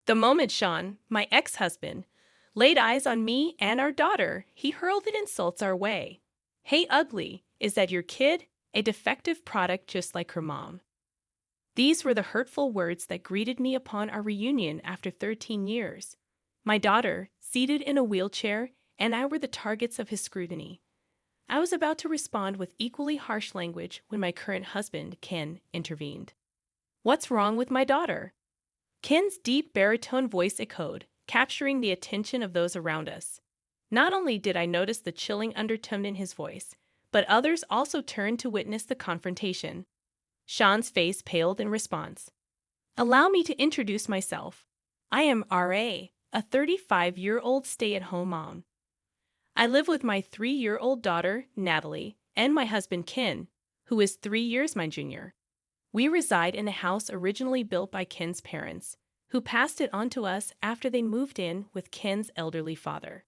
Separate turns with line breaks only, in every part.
The moment Sean, my ex-husband, laid eyes on me and our daughter, he hurled insults our way. "Hey, ugly, is that your kid? A defective product just like her mom." These were the hurtful words that greeted me upon our reunion after 13 years. My daughter, seated in a wheelchair, and I were the targets of his scrutiny. I was about to respond with equally harsh language when my current husband, Ken, intervened. "What's wrong with my daughter?" Ken's deep baritone voice echoed, capturing the attention of those around us. Not only did I notice the chilling undertone in his voice, but others also turned to witness the confrontation. Sean's face paled in response. "Allow me to introduce myself. I am R.A., a 35-year-old stay-at-home mom. I live with my 3-year-old daughter, Natalie, and my husband, Ken, who is 3 years my junior. We reside in a house originally built by Ken's parents, who passed it on to us after they moved in with Ken's elderly father.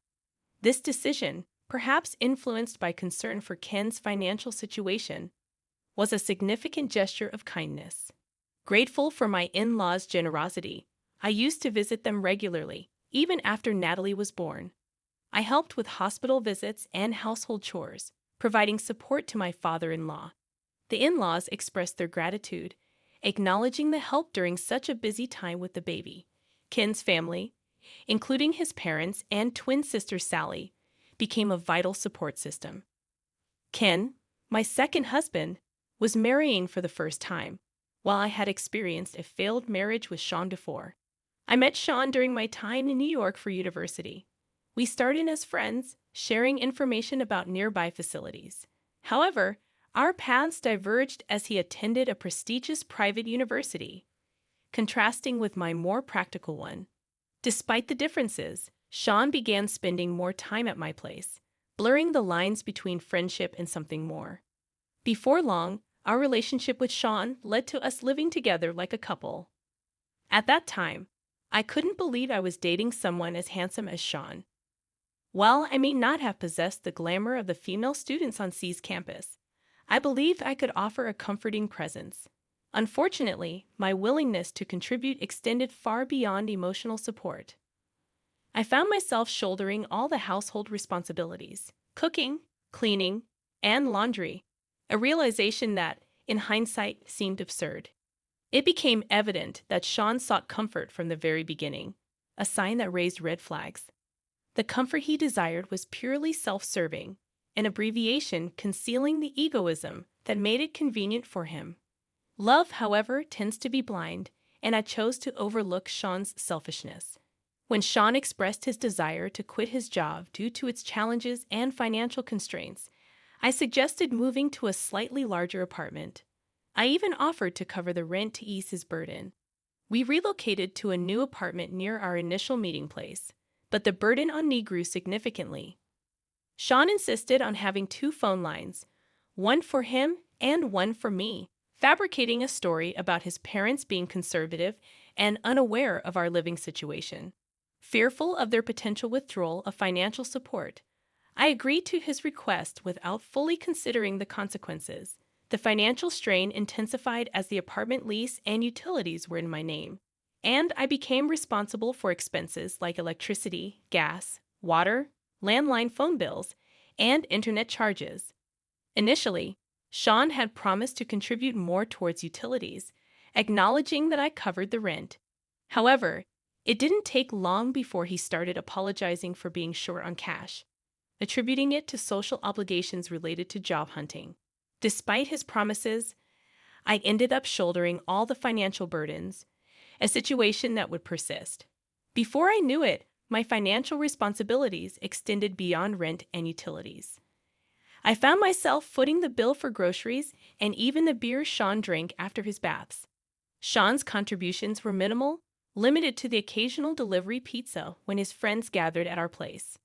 This decision, perhaps influenced by concern for Ken's financial situation, was a significant gesture of kindness. Grateful for my in-laws' generosity, I used to visit them regularly, even after Natalie was born. I helped with hospital visits and household chores, providing support to my father-in-law. The in-laws expressed their gratitude, acknowledging the help during such a busy time with the baby. Ken's family, including his parents and twin sister Sally, became a vital support system. Ken, my second husband, was marrying for the first time, while I had experienced a failed marriage with Sean before. I met Sean during my time in New York for university. We started as friends, sharing information about nearby facilities. However, our paths diverged as he attended a prestigious private university, contrasting with my more practical one. Despite the differences, Sean began spending more time at my place, blurring the lines between friendship and something more. Before long, our relationship with Sean led to us living together like a couple. At that time, I couldn't believe I was dating someone as handsome as Sean. While I may not have possessed the glamour of the female students on C's campus, I believed I could offer a comforting presence. Unfortunately, my willingness to contribute extended far beyond emotional support. I found myself shouldering all the household responsibilities, cooking, cleaning, and laundry, a realization that, in hindsight, seemed absurd. It became evident that Sean sought comfort from the very beginning, a sign that raised red flags. The comfort he desired was purely self-serving, an abbreviation concealing the egoism that made it convenient for him. Love, however, tends to be blind, and I chose to overlook Sean's selfishness. When Sean expressed his desire to quit his job due to its challenges and financial constraints, I suggested moving to a slightly larger apartment. I even offered to cover the rent to ease his burden. We relocated to a new apartment near our initial meeting place, but the burden on me grew significantly. Sean insisted on having 2 phone lines, one for him and one for me, fabricating a story about his parents being conservative and unaware of our living situation. Fearful of their potential withdrawal of financial support, I agreed to his request without fully considering the consequences. The financial strain intensified as the apartment lease and utilities were in my name, and I became responsible for expenses like electricity, gas, water, landline phone bills, and internet charges. Initially, Sean had promised to contribute more towards utilities, acknowledging that I covered the rent. However, it didn't take long before he started apologizing for being short on cash, attributing it to social obligations related to job hunting. Despite his promises, I ended up shouldering all the financial burdens, a situation that would persist. Before I knew it, my financial responsibilities extended beyond rent and utilities. I found myself footing the bill for groceries and even the beer Sean drank after his baths. Sean's contributions were minimal, limited to the occasional delivery pizza when his friends gathered at our place.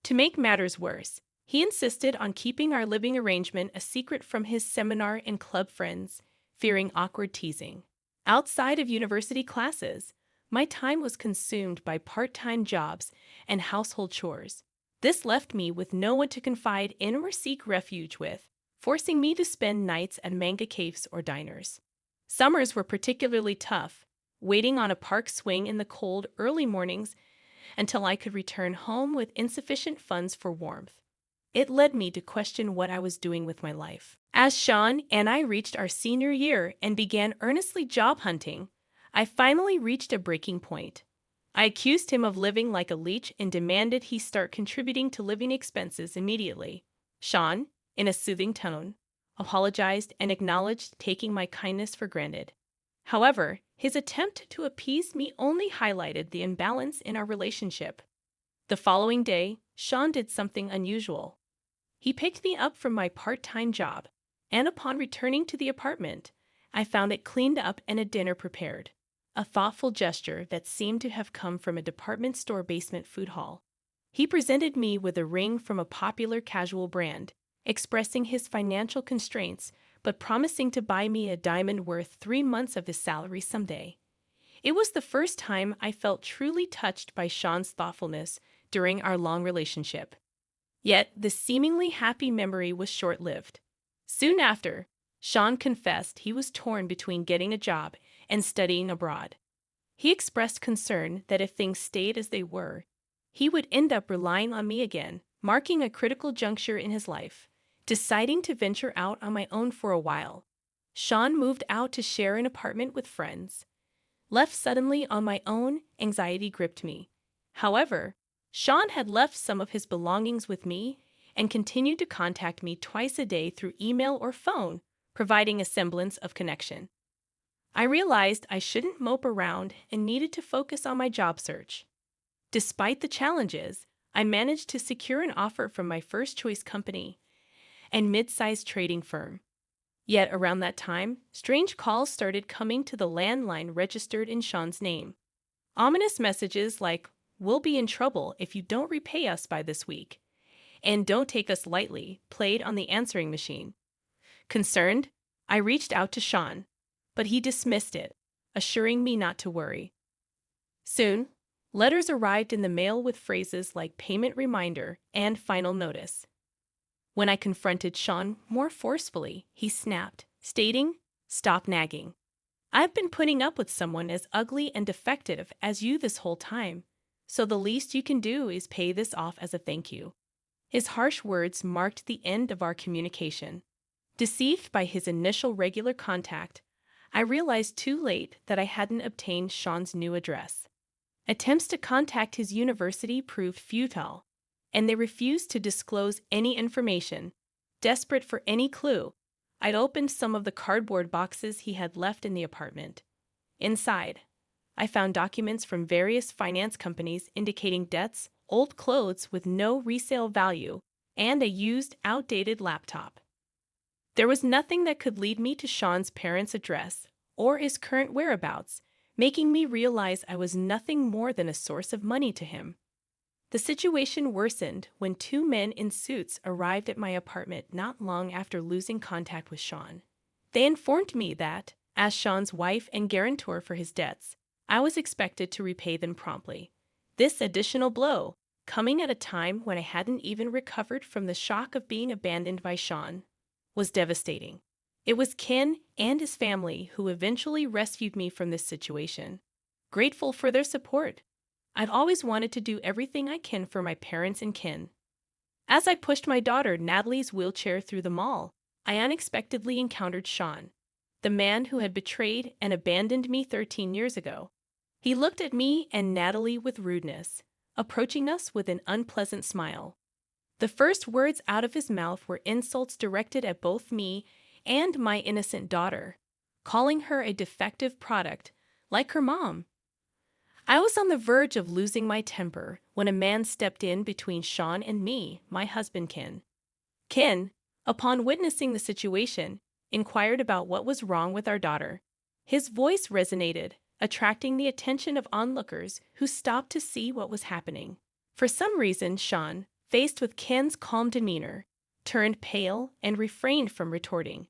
To make matters worse, he insisted on keeping our living arrangement a secret from his seminar and club friends, fearing awkward teasing. Outside of university classes, my time was consumed by part-time jobs and household chores. This left me with no one to confide in or seek refuge with, forcing me to spend nights at manga caves or diners. Summers were particularly tough, waiting on a park swing in the cold, early mornings until I could return home with insufficient funds for warmth. It led me to question what I was doing with my life. As Sean and I reached our senior year and began earnestly job hunting, I finally reached a breaking point. I accused him of living like a leech and demanded he start contributing to living expenses immediately. Sean, in a soothing tone, apologized and acknowledged taking my kindness for granted. However, his attempt to appease me only highlighted the imbalance in our relationship. The following day, Sean did something unusual. He picked me up from my part-time job, and upon returning to the apartment, I found it cleaned up and a dinner prepared. A thoughtful gesture that seemed to have come from a department store basement food hall. He presented me with a ring from a popular casual brand, expressing his financial constraints but promising to buy me a diamond worth 3 months of his salary someday. It was the first time I felt truly touched by Sean's thoughtfulness during our long relationship. Yet the seemingly happy memory was short-lived. Soon after, Sean confessed he was torn between getting a job and studying abroad. He expressed concern that if things stayed as they were, he would end up relying on me again, marking a critical juncture in his life. Deciding to venture out on my own for a while, Sean moved out to share an apartment with friends. Left suddenly on my own, anxiety gripped me. However, Sean had left some of his belongings with me and continued to contact me twice a day through email or phone, providing a semblance of connection. I realized I shouldn't mope around and needed to focus on my job search. Despite the challenges, I managed to secure an offer from my first-choice company and mid-sized trading firm. Yet around that time, strange calls started coming to the landline registered in Sean's name. Ominous messages like, "We'll be in trouble if you don't repay us by this week," and "Don't take us lightly," played on the answering machine. Concerned, I reached out to Sean, but he dismissed it, assuring me not to worry. Soon, letters arrived in the mail with phrases like payment reminder and final notice. When I confronted Sean more forcefully, he snapped, stating, "Stop nagging. I've been putting up with someone as ugly and defective as you this whole time, so the least you can do is pay this off as a thank you." His harsh words marked the end of our communication. Deceived by his initial regular contact, I realized too late that I hadn't obtained Sean's new address. Attempts to contact his university proved futile, and they refused to disclose any information. Desperate for any clue, I'd opened some of the cardboard boxes he had left in the apartment. Inside, I found documents from various finance companies indicating debts, old clothes with no resale value, and a used, outdated laptop. There was nothing that could lead me to Sean's parents' address or his current whereabouts, making me realize I was nothing more than a source of money to him. The situation worsened when 2 men in suits arrived at my apartment not long after losing contact with Sean. They informed me that, as Sean's wife and guarantor for his debts, I was expected to repay them promptly. This additional blow, coming at a time when I hadn't even recovered from the shock of being abandoned by Sean, was devastating. It was Ken and his family who eventually rescued me from this situation. Grateful for their support, I've always wanted to do everything I can for my parents and kin. As I pushed my daughter Natalie's wheelchair through the mall, I unexpectedly encountered Sean, the man who had betrayed and abandoned me 13 years ago. He looked at me and Natalie with rudeness, approaching us with an unpleasant smile. The first words out of his mouth were insults directed at both me and my innocent daughter, calling her a defective product, like her mom. I was on the verge of losing my temper when a man stepped in between Sean and me, my husband Ken. Ken, upon witnessing the situation, inquired about what was wrong with our daughter. His voice resonated, attracting the attention of onlookers who stopped to see what was happening. For some reason, Sean, faced with Ken's calm demeanor, turned pale and refrained from retorting.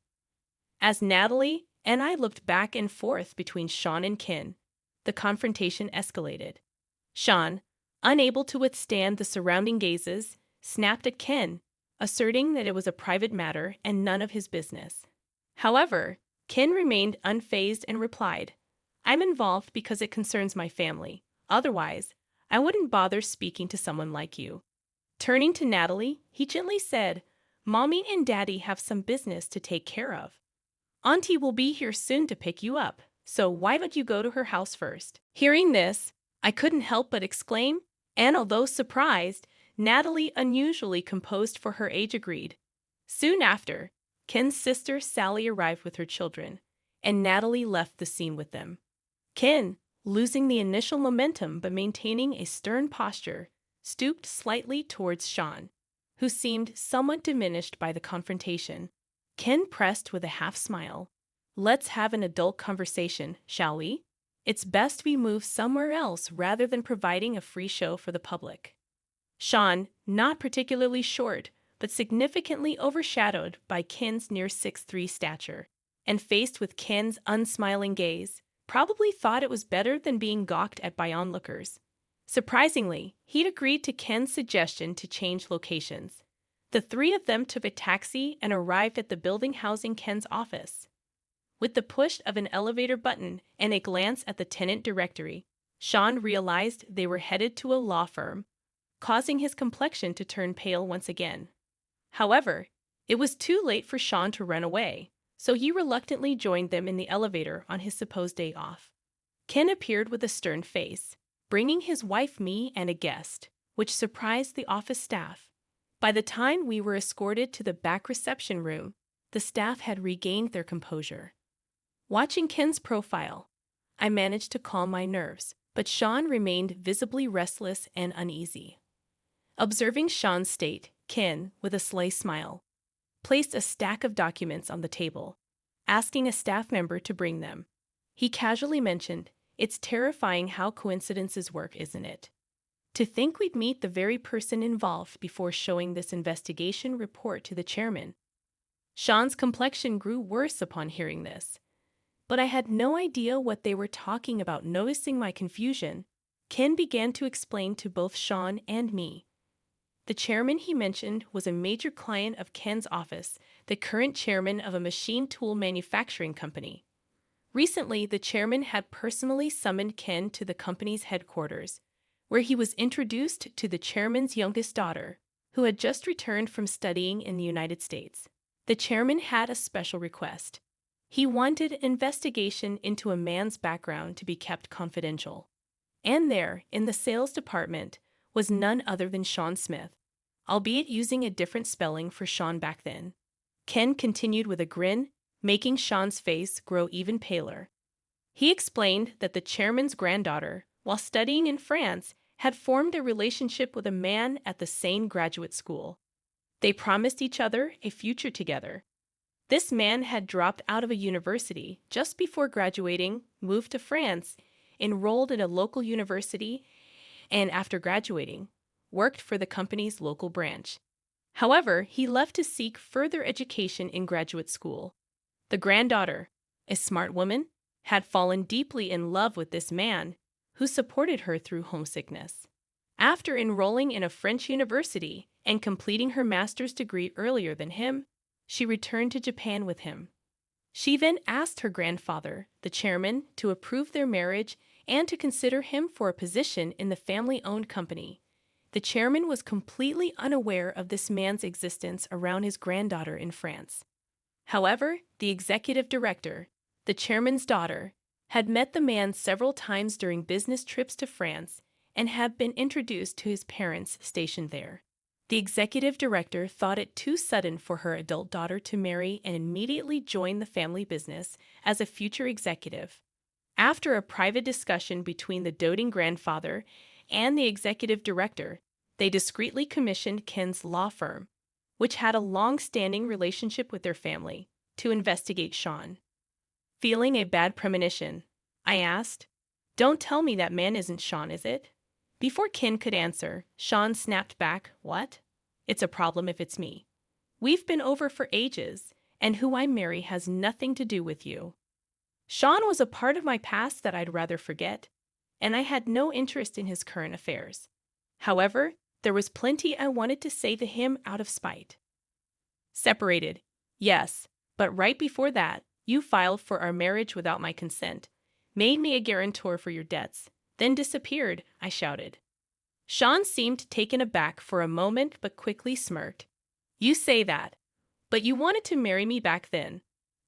As Natalie and I looked back and forth between Sean and Ken, the confrontation escalated. Sean, unable to withstand the surrounding gazes, snapped at Ken, asserting that it was a private matter and none of his business. However, Ken remained unfazed and replied, I'm involved because it concerns my family. Otherwise, I wouldn't bother speaking to someone like you. Turning to Natalie, he gently said, Mommy and Daddy have some business to take care of. Auntie will be here soon to pick you up, so why don't you go to her house first? Hearing this, I couldn't help but exclaim, and although surprised, Natalie, unusually composed for her age, agreed. Soon after, Ken's sister Sally arrived with her children, and Natalie left the scene with them. Ken, losing the initial momentum but maintaining a stern posture, stooped slightly towards Sean, who seemed somewhat diminished by the confrontation. Ken pressed with a half smile. Let's have an adult conversation, shall we? It's best we move somewhere else rather than providing a free show for the public. Sean, not particularly short, but significantly overshadowed by Ken's near 6'3" stature, and faced with Ken's unsmiling gaze, probably thought it was better than being gawked at by onlookers. Surprisingly, he'd agreed to Ken's suggestion to change locations. The three of them took a taxi and arrived at the building housing Ken's office. With the push of an elevator button and a glance at the tenant directory, Sean realized they were headed to a law firm, causing his complexion to turn pale once again. However, it was too late for Sean to run away, so he reluctantly joined them in the elevator on his supposed day off. Ken appeared with a stern face, bringing his wife, me, and a guest, which surprised the office staff. By the time we were escorted to the back reception room, the staff had regained their composure. Watching Ken's profile, I managed to calm my nerves, but Sean remained visibly restless and uneasy. Observing Sean's state, Ken, with a sly smile, placed a stack of documents on the table, asking a staff member to bring them. He casually mentioned, "It's terrifying how coincidences work, isn't it? To think we'd meet the very person involved before showing this investigation report to the chairman." Sean's complexion grew worse upon hearing this, but I had no idea what they were talking about. Noticing my confusion, Ken began to explain to both Sean and me. The chairman he mentioned was a major client of Ken's office, the current chairman of a machine tool manufacturing company. Recently, the chairman had personally summoned Ken to the company's headquarters, where he was introduced to the chairman's youngest daughter, who had just returned from studying in the United States. The chairman had a special request. He wanted an investigation into a man's background to be kept confidential. And there, in the sales department, was none other than Sean Smith, albeit using a different spelling for Sean back then. Ken continued with a grin, making Sean's face grow even paler. He explained that the chairman's granddaughter, while studying in France, had formed a relationship with a man at the same graduate school. They promised each other a future together. This man had dropped out of a university just before graduating, moved to France, enrolled in a local university, and after graduating, worked for the company's local branch. However, he left to seek further education in graduate school. The granddaughter, a smart woman, had fallen deeply in love with this man, who supported her through homesickness. After enrolling in a French university and completing her master's degree earlier than him, she returned to Japan with him. She then asked her grandfather, the chairman, to approve their marriage and to consider him for a position in the family-owned company. The chairman was completely unaware of this man's existence around his granddaughter in France. However, the executive director, the chairman's daughter, had met the man several times during business trips to France and had been introduced to his parents stationed there. The executive director thought it too sudden for her adult daughter to marry and immediately join the family business as a future executive. After a private discussion between the doting grandfather and the executive director, they discreetly commissioned Ken's law firm, which had a long-standing relationship with their family, to investigate Sean. Feeling a bad premonition, I asked, "Don't tell me that man isn't Sean, is it?" Before Ken could answer, Sean snapped back, "What? It's a problem if it's me. We've been over for ages, and who I marry has nothing to do with you." Sean was a part of my past that I'd rather forget, and I had no interest in his current affairs. However, there was plenty I wanted to say to him out of spite. "Separated, yes, but right before that, you filed for our marriage without my consent. made me a guarantor for your debts, then disappeared, I shouted. Sean seemed taken aback for a moment but quickly smirked. You say that, but you wanted to marry me back then.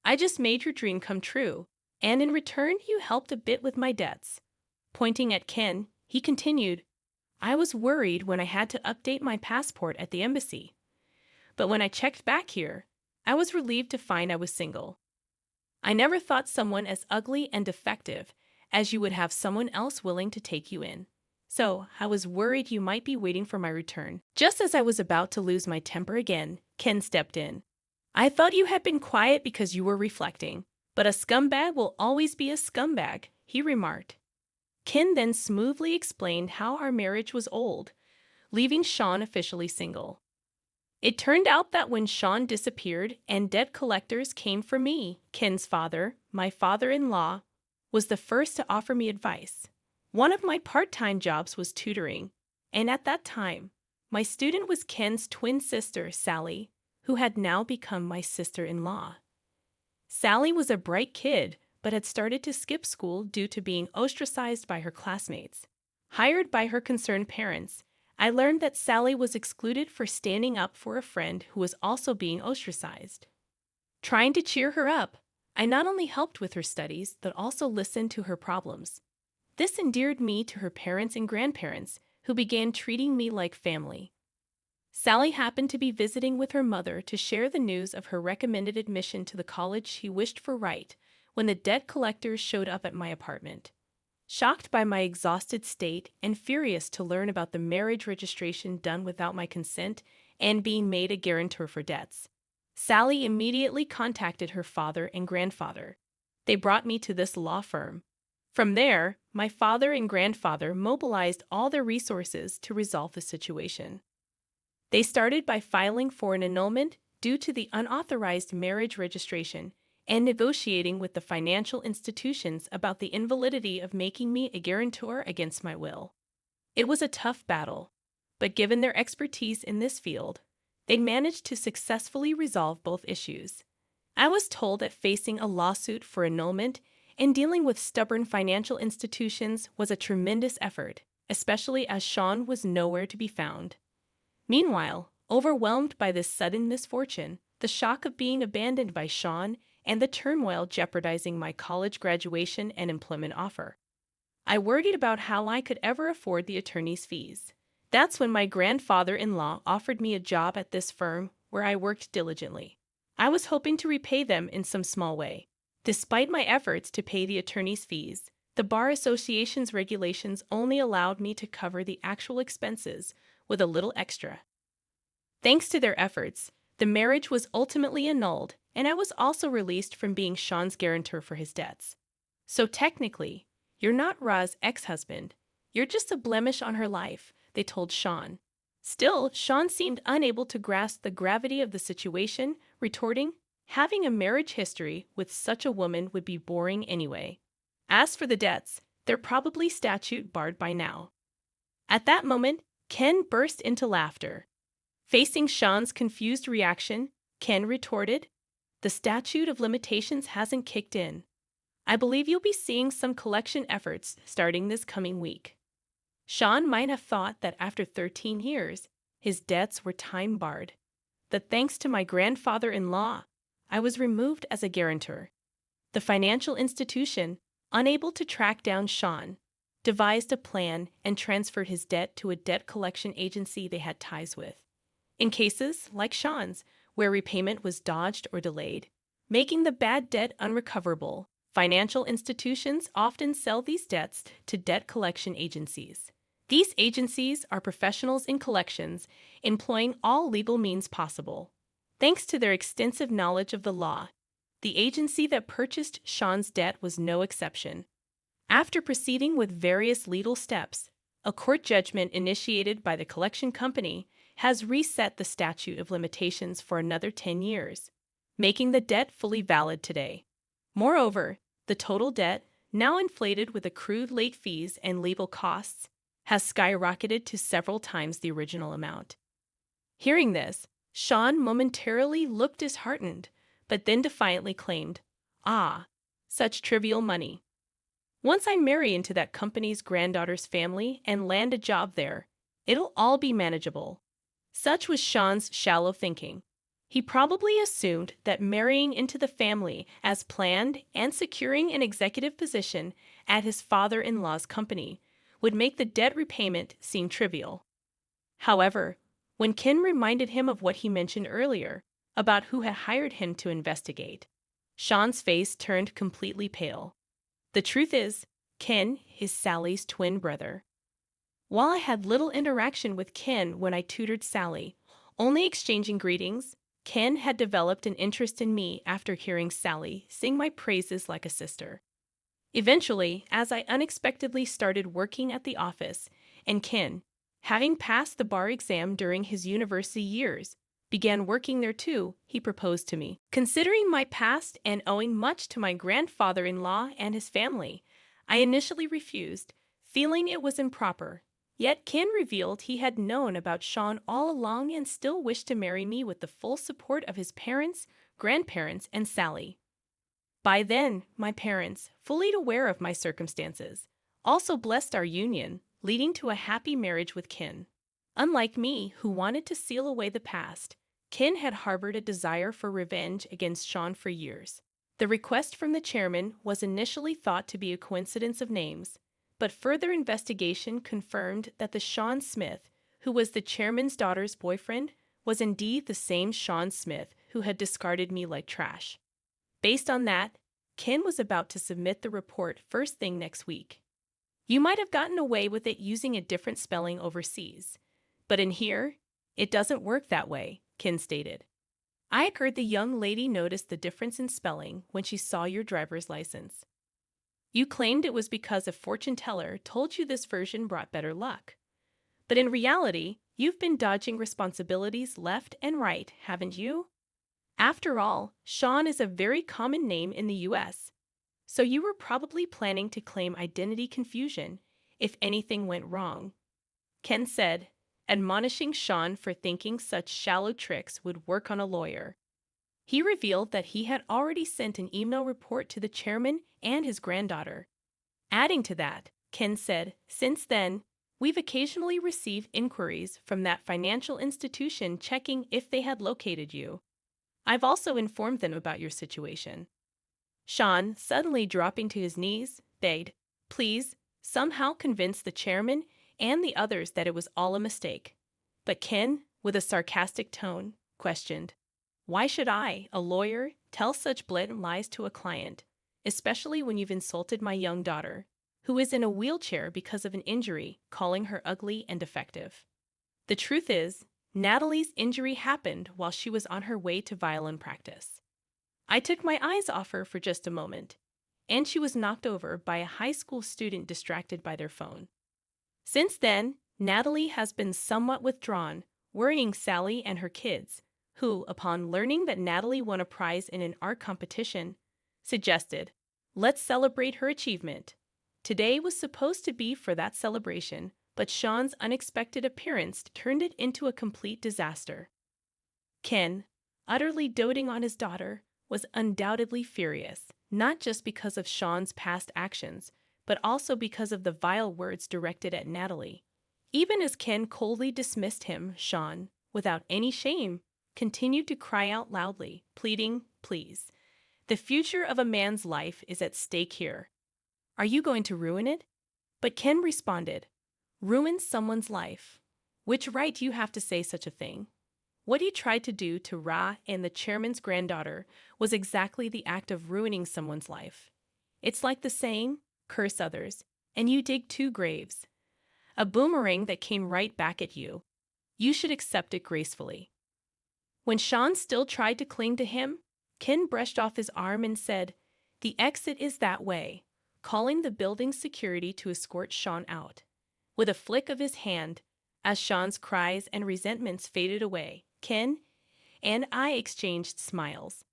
I just made your dream come true, and in return you helped a bit with my debts. Pointing at Ken, he continued, I was worried when I had to update my passport at the embassy. But when I checked back here, I was relieved to find I was single. I never thought someone as ugly and defective as you would have someone else willing to take you in. So, I was worried you might be waiting for my return. Just as I was about to lose my temper again, Ken stepped in. I thought you had been quiet because you were reflecting, but a scumbag will always be a scumbag, he remarked. Ken then smoothly explained how our marriage was old, leaving Sean officially single. It turned out that when Sean disappeared and debt collectors came for me, Ken's father, my father-in-law, was the first to offer me advice. One of my part-time jobs was tutoring, and at that time, my student was Ken's twin sister, Sally, who had now become my sister-in-law. Sally was a bright kid, but had started to skip school due to being ostracized by her classmates. Hired by her concerned parents, I learned that Sally was excluded for standing up for a friend who was also being ostracized. Trying to cheer her up, I not only helped with her studies, but also listened to her problems. This endeared me to her parents and grandparents, who began treating me like family. Sally happened to be visiting with her mother to share the news of her recommended admission to the college she wished for right when the debt collectors showed up at my apartment. Shocked by my exhausted state and furious to learn about the marriage registration done without my consent and being made a guarantor for debts, Sally immediately contacted her father and grandfather. They brought me to this law firm. From there, my father and grandfather mobilized all their resources to resolve the situation. They started by filing for an annulment due to the unauthorized marriage registration and negotiating with the financial institutions about the invalidity of making me a guarantor against my will. It was a tough battle, but given their expertise in this field, they managed to successfully resolve both issues. I was told that facing a lawsuit for annulment and dealing with stubborn financial institutions was a tremendous effort, especially as Sean was nowhere to be found. Meanwhile, overwhelmed by this sudden misfortune, the shock of being abandoned by Sean, and the turmoil jeopardizing my college graduation and employment offer, I worried about how I could ever afford the attorney's fees. That's when my grandfather-in-law offered me a job at this firm where I worked diligently. I was hoping to repay them in some small way. Despite my efforts to pay the attorney's fees, the Bar Association's regulations only allowed me to cover the actual expenses with a little extra. Thanks to their efforts, the marriage was ultimately annulled, and I was also released from being Sean's guarantor for his debts. So technically, you're not Ra's ex-husband. You're just a blemish on her life, they told Sean. Still, Sean seemed unable to grasp the gravity of the situation, retorting, having a marriage history with such a woman would be boring anyway. As for the debts, they're probably statute barred by now. At that moment, Ken burst into laughter. Facing Sean's confused reaction, Ken retorted, the statute of limitations hasn't kicked in. I believe you'll be seeing some collection efforts starting this coming week. Sean might have thought that after 13 years, his debts were time-barred. But thanks to my grandfather-in-law, I was removed as a guarantor. The financial institution, unable to track down Sean, devised a plan and transferred his debt to a debt collection agency they had ties with. In cases, like Sean's, where repayment was dodged or delayed, making the bad debt unrecoverable, financial institutions often sell these debts to debt collection agencies. These agencies are professionals in collections, employing all legal means possible. Thanks to their extensive knowledge of the law, the agency that purchased Sean's debt was no exception. After proceeding with various legal steps, a court judgment initiated by the collection company has reset the statute of limitations for another 10 years, making the debt fully valid today. Moreover, the total debt, now inflated with accrued late fees and legal costs, has skyrocketed to several times the original amount. Hearing this, Sean momentarily looked disheartened, but then defiantly claimed, "Ah, such trivial money." Once I marry into that company's granddaughter's family and land a job there, it'll all be manageable. Such was Sean's shallow thinking. He probably assumed that marrying into the family as planned and securing an executive position at his father-in-law's company would make the debt repayment seem trivial. However, when Ken reminded him of what he mentioned earlier about who had hired him to investigate, Sean's face turned completely pale. The truth is, Ken is Sally's twin brother. While I had little interaction with Ken when I tutored Sally, only exchanging greetings, Ken had developed an interest in me after hearing Sally sing my praises like a sister. Eventually, as I unexpectedly started working at the office, and Ken, having passed the bar exam during his university years, began working there too, he proposed to me. Considering my past and owing much to my grandfather-in-law and his family, I initially refused, feeling it was improper. Yet Ken revealed he had known about Sean all along and still wished to marry me with the full support of his parents, grandparents, and Sally. By then, my parents, fully aware of my circumstances, also blessed our union, leading to a happy marriage with Ken. Unlike me, who wanted to seal away the past, Ken had harbored a desire for revenge against Sean for years. The request from the chairman was initially thought to be a coincidence of names, but further investigation confirmed that the Sean Smith, who was the chairman's daughter's boyfriend, was indeed the same Sean Smith who had discarded me like trash. Based on that, Ken was about to submit the report first thing next week. You might have gotten away with it using a different spelling overseas, but in here, it doesn't work that way, Ken stated. I heard the young lady noticed the difference in spelling when she saw your driver's license. You claimed it was because a fortune teller told you this version brought better luck. But in reality, you've been dodging responsibilities left and right, haven't you? After all, Sean is a very common name in the US, so you were probably planning to claim identity confusion if anything went wrong, Ken said, admonishing Sean for thinking such shallow tricks would work on a lawyer. He revealed that he had already sent an email report to the chairman and his granddaughter. Adding to that, Ken said, since then, we've occasionally received inquiries from that financial institution checking if they had located you. I've also informed them about your situation. Sean, suddenly dropping to his knees, begged, please, somehow convince the chairman and the others that it was all a mistake. But Ken, with a sarcastic tone, questioned, why should I, a lawyer, tell such blatant lies to a client, especially when you've insulted my young daughter, who is in a wheelchair because of an injury, calling her ugly and defective? The truth is, Natalie's injury happened while she was on her way to violin practice. I took my eyes off her for just a moment, and she was knocked over by a high school student distracted by their phone. Since then, Natalie has been somewhat withdrawn, worrying Sally and her kids, who, upon learning that Natalie won a prize in an art competition, suggested, let's celebrate her achievement. Today was supposed to be for that celebration, but Sean's unexpected appearance turned it into a complete disaster. Ken, utterly doting on his daughter, was undoubtedly furious, not just because of Sean's past actions, but also because of the vile words directed at Natalie. Even as Ken coldly dismissed him, Sean, without any shame, continued to cry out loudly, pleading, please. The future of a man's life is at stake here. Are you going to ruin it? But Ken responded, ruin someone's life? Which right do you have to say such a thing? What he tried to do to Ra and the chairman's granddaughter was exactly the act of ruining someone's life. It's like the saying, curse others, and you dig two graves. A boomerang that came right back at you. You should accept it gracefully. When Sean still tried to cling to him, Ken brushed off his arm and said, the exit is that way, calling the building's security to escort Sean out. With a flick of his hand, as Sean's cries and resentments faded away, Ken and I exchanged smiles.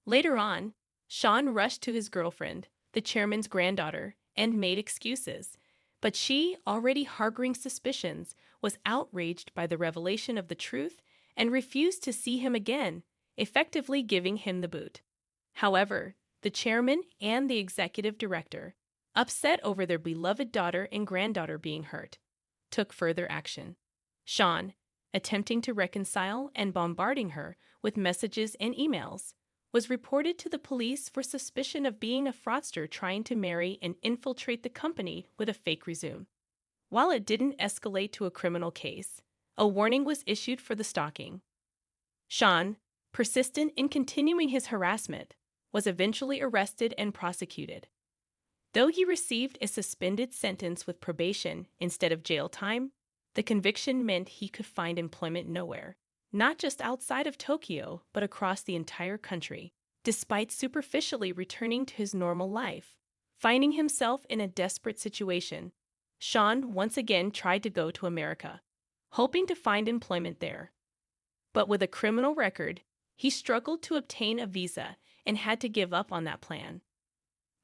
Later on, Sean rushed to his girlfriend, the chairman's granddaughter, and made excuses. But she, already harboring suspicions, was outraged by the revelation of the truth and refused to see him again, effectively giving him the boot. However, the chairman and the executive director, upset over their beloved daughter and granddaughter being hurt, took further action. Sean, attempting to reconcile and bombarding her with messages and emails, was reported to the police for suspicion of being a fraudster trying to marry and infiltrate the company with a fake resume. While it didn't escalate to a criminal case, a warning was issued for the stalking. Sean, persistent in continuing his harassment, was eventually arrested and prosecuted. Though he received a suspended sentence with probation instead of jail time, the conviction meant he could find employment nowhere, not just outside of Tokyo, but across the entire country, despite superficially returning to his normal life. Finding himself in a desperate situation, Sean once again tried to go to America, hoping to find employment there. But with a criminal record, he struggled to obtain a visa and had to give up on that plan.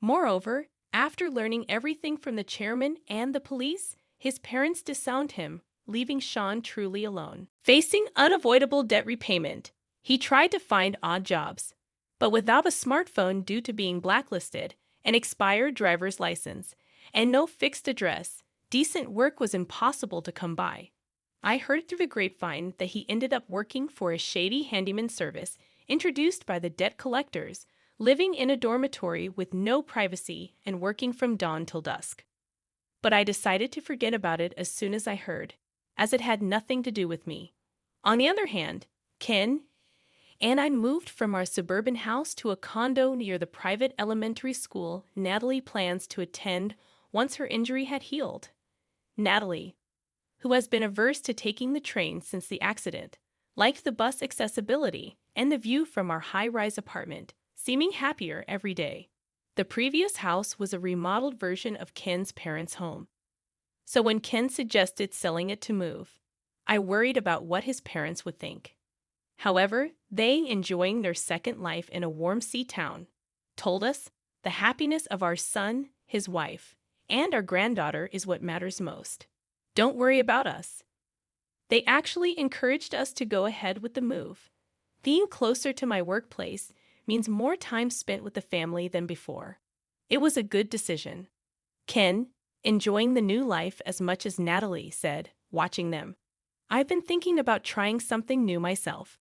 Moreover, after learning everything from the chairman and the police, his parents disowned him, leaving Sean truly alone. Facing unavoidable debt repayment, he tried to find odd jobs, but without a smartphone due to being blacklisted, an expired driver's license, and no fixed address, decent work was impossible to come by. I heard through the grapevine that he ended up working for a shady handyman service introduced by the debt collectors, living in a dormitory with no privacy and working from dawn till dusk. But I decided to forget about it as soon as I heard, as it had nothing to do with me. On the other hand, Ken and I moved from our suburban house to a condo near the private elementary school Natalie plans to attend once her injury had healed. Natalie, who has been averse to taking the train since the accident, liked the bus accessibility and the view from our high-rise apartment, seeming happier every day. The previous house was a remodeled version of Ken's parents' home. So when Ken suggested selling it to move, I worried about what his parents would think. However, they, enjoying their second life in a warm sea town, told us the happiness of our son, his wife, and our granddaughter is what matters most. Don't worry about us. They actually encouraged us to go ahead with the move. Being closer to my workplace means more time spent with the family than before. It was a good decision. Ken, enjoying the new life as much as Natalie, said, watching them, "I've been thinking about trying something new myself."